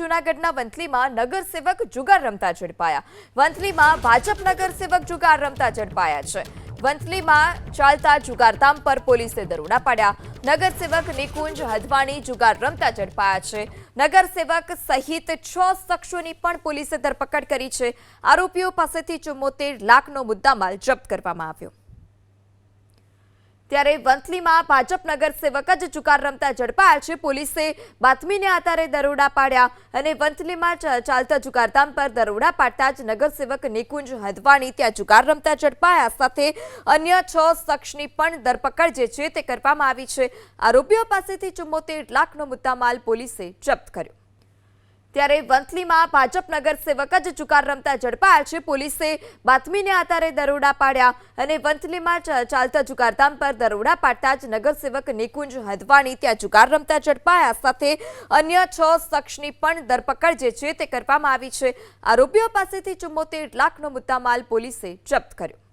જૂનાગઢના વંથલીમાં નગરસેવક જુગાર રમતા ઝડપાયા. વંથલીમાં ભાજપ નગરસેવક જુગાર રમતા ઝડપાયા છે. વંથલીમાં ચાલતા જુગારધામ પર પોલીસે દરોડા પાડ્યા. નગરસેવક નિકુંજ હદવાણી જુગાર રમતા ઝડપાયા છે. નગરસેવક સહિત 6 શખ્સોની પણ પોલીસે ધરપકડ કરી છે. આરોપીઓ પાસેથી 74 લાખનો મુદ્દામાલ જપ્ત કરવામાં આવ્યો. ત્યારે વંથલીમાં ભાજપ નગરસેવક જ જુગાર રમતા ઝડપાયા છે. પોલીસે બાતમીને આધારે દરોડા પાડ્યા અને વંથલીમાં ચાલતા જુગારધામ પર દરોડા પાડતા જ નગરસેવક નિકુંજ હદવાણી ત્યાં જુગાર રમતા ઝડપાયા. સાથે અન્ય 6 શખ્સની પણ ધરપકડ જે છે તે કરવામાં આવી છે. આરોપીઓ પાસેથી 74 લાખનો મુદ્દામાલ પોલીસે જપ્ત કર્યો. ત્યારે વંથલીમાં ભાજપ નગરસેવક જ જુગાર રમતા ઝડપાયા છે. પોલીસે બાતમીને આધારે દરોડા પાડ્યા અને વંથલીમાં ચાલતા જુગારધામ પર દરોડા પાડતા જ નગરસેવક નિકુંજ હદવાણી ત્યાં જુગાર રમતા ઝડપાયા. સાથે અન્ય 6 શખ્સની પણ ધરપકડ જે છે તે કરવામાં આવી છે. આરોપીઓ પાસેથી 74 લાખનો મુદ્દામાલ પોલીસે જપ્ત કર્યો.